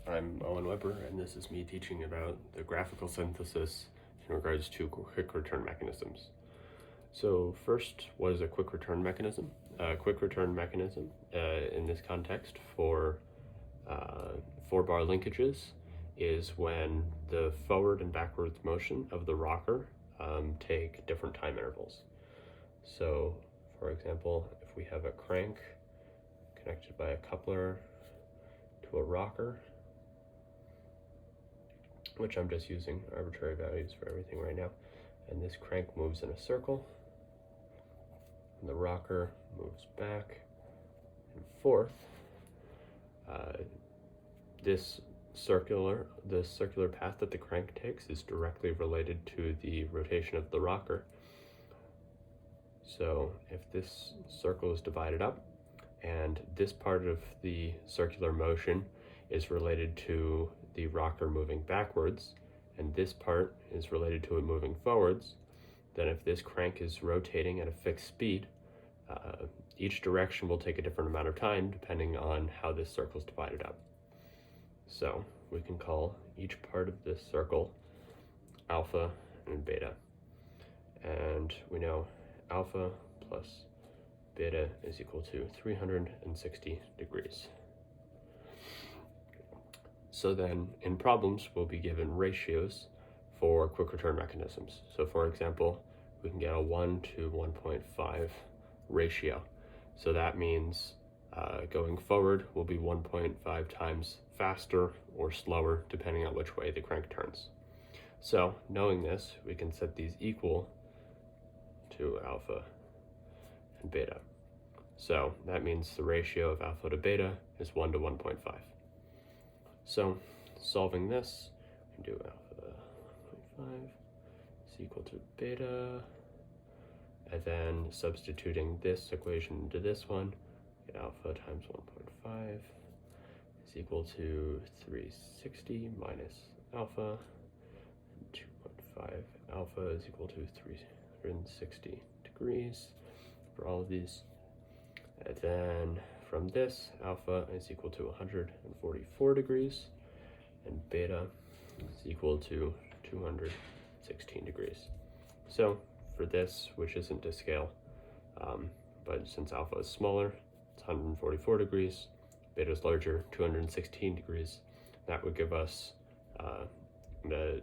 I'm Owen Weber, and this is me teaching about the graphical synthesis in regards to quick return mechanisms. So first, what is a quick return mechanism? A quick return mechanism in this context for 4-bar linkages is when the forward and backwards motion of the rocker take different time intervals. So for example, if we have a crank connected by a coupler to a rocker, which I'm just using arbitrary values for everything right now, and this crank moves in a circle, and the rocker moves back and forth. This circular path that the crank takes is directly related to the rotation of the rocker. So if this circle is divided up, and this part of the circular motion is related to the rocker moving backwards, and this part is related to it moving forwards, then if this crank is rotating at a fixed speed, each direction will take a different amount of time depending on how this circle is divided up. So we can call each part of this circle alpha and beta. And we know alpha plus beta is equal to 360 degrees. So then in problems, we'll be given ratios for quick return mechanisms. So for example, we can get a 1 to 1.5 ratio. So that means going forward will be 1.5 times faster or slower depending on which way the crank turns. So knowing this, we can set these equal to alpha and beta. So that means the ratio of alpha to beta is 1 to 1.5. So solving this, we can do alpha 1.5 is equal to beta, and then substituting this equation into this one, get alpha times 1.5 is equal to 360 minus alpha, and 2.5 alpha is equal to 360 degrees for all of these. And then from this, alpha is equal to 144 degrees, and beta is equal to 216 degrees. So for this, which isn't to scale, but since alpha is smaller, it's 144 degrees, beta is larger, 216 degrees. That would give us the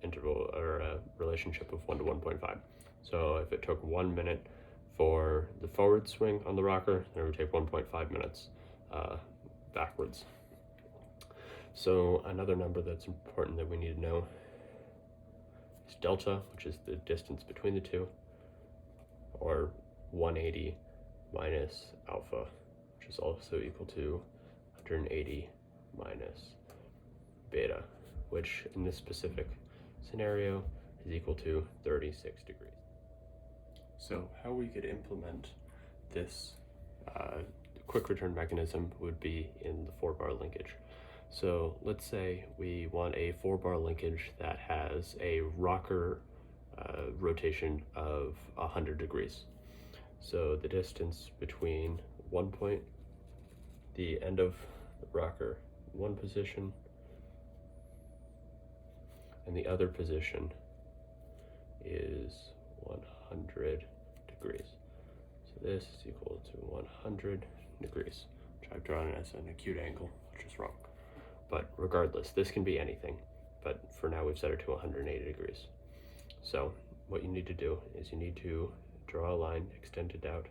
interval or a relationship of 1 to 1.5. So if it took 1 minute for the forward swing on the rocker, then it would take 1.5 minutes backwards. So another number that's important that we need to know is delta, which is the distance between the two, or 180 minus alpha, which is also equal to 180 minus beta, which in this specific scenario is equal to 36 degrees. So how we could implement this quick return mechanism would be in the 4-bar linkage. So let's say we want a 4-bar linkage that has a rocker rotation of 100 degrees. So the distance between one point, the end of the rocker, one position, and the other position is 100 degrees. So this is equal to 100 degrees, which I've drawn as an acute angle, which is wrong. But regardless, this can be anything, but for now we've set it to 180 degrees. So what you need to do is you need to draw a line extended out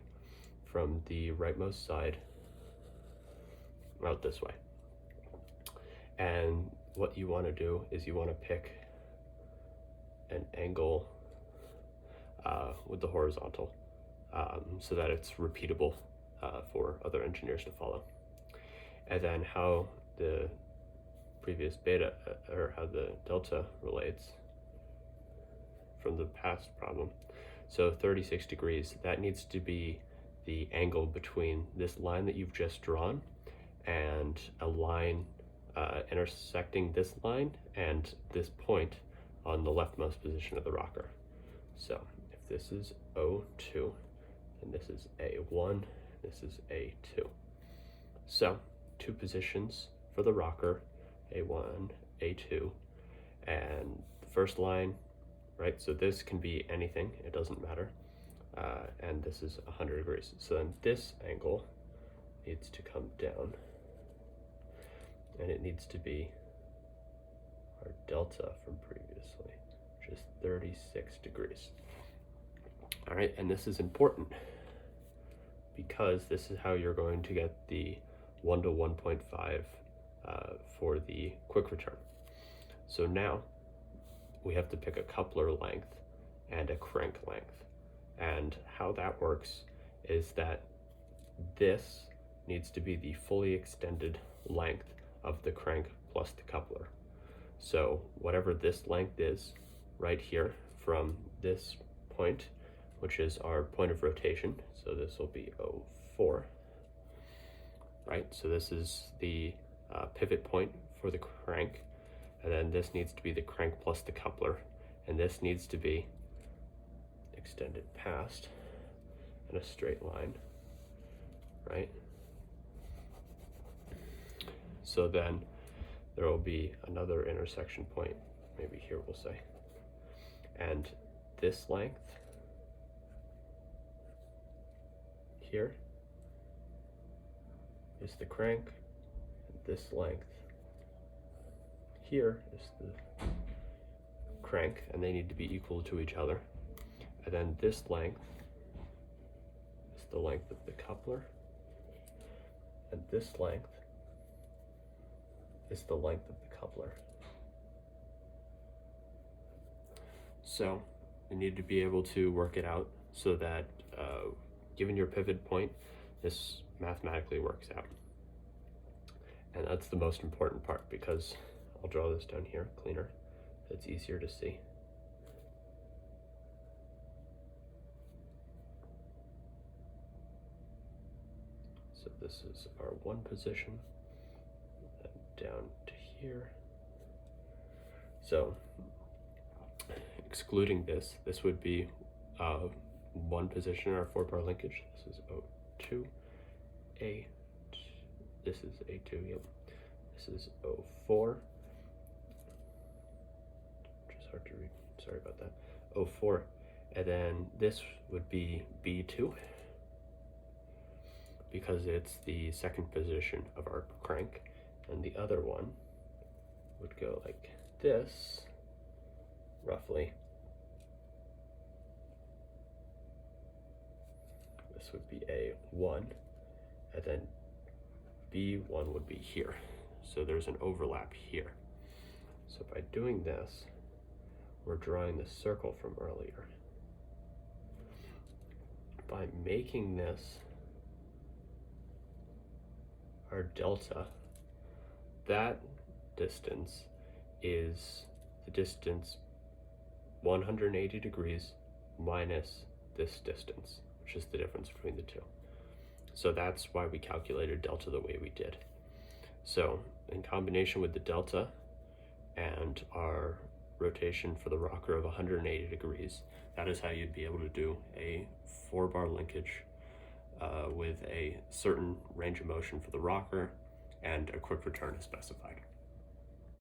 from the rightmost side out this way. And what you want to do is you want to pick an angle with the horizontal so that it's repeatable for other engineers to follow. And then how the previous beta or how the delta relates from the past problem. So 36 degrees, that needs to be the angle between this line that you've just drawn and a line intersecting this line and this point on the leftmost position of the rocker. So if this is O2, and this is A1, this is A2. So 2 positions for the rocker A1, A2, and the first line, right? So this can be anything, it doesn't matter. And this is 100 degrees. So then this angle needs to come down, and it needs to be our delta from previously, which is 36 degrees. All right, and this is important because this is how you're going to get the 1 to 1.5 for the quick return. So now we have to pick a coupler length and a crank length. And how that works is that this needs to be the fully extended length of the crank plus the coupler. So whatever this length is right here from this point, which is our point of rotation, so this will be 04, right? So this is the pivot point for the crank, and then this needs to be the crank plus the coupler, and this needs to be extended past in a straight line, right? So then there will be another intersection point, maybe here we'll say, and this length here is the crank, and this length here is the crank, and they need to be equal to each other. And then this length is the length of the coupler, and this length is the length of the coupler. So you need to be able to work it out so that given your pivot point, this mathematically works out. And that's the most important part, because I'll draw this down here cleaner, so it's easier to see. So this is our one position, and down to here. So excluding this, this would be one position in our 4-bar linkage. This is O2, this is A2, yep. This is O4, which is hard to read, sorry about that, O4. And then this would be B2, because it's the second position of our crank, and the other one would go like this, roughly. This would be A1, and then B1 would be here. So there's an overlap here. So by doing this, we're drawing the circle from earlier. By making this our delta, that distance is the distance 180 degrees minus this distance, which is the difference between the two. So that's why we calculated delta the way we did. So in combination with the delta and our rotation for the rocker of 180 degrees, that is how you'd be able to do a 4-bar linkage with a certain range of motion for the rocker and a quick return as specified.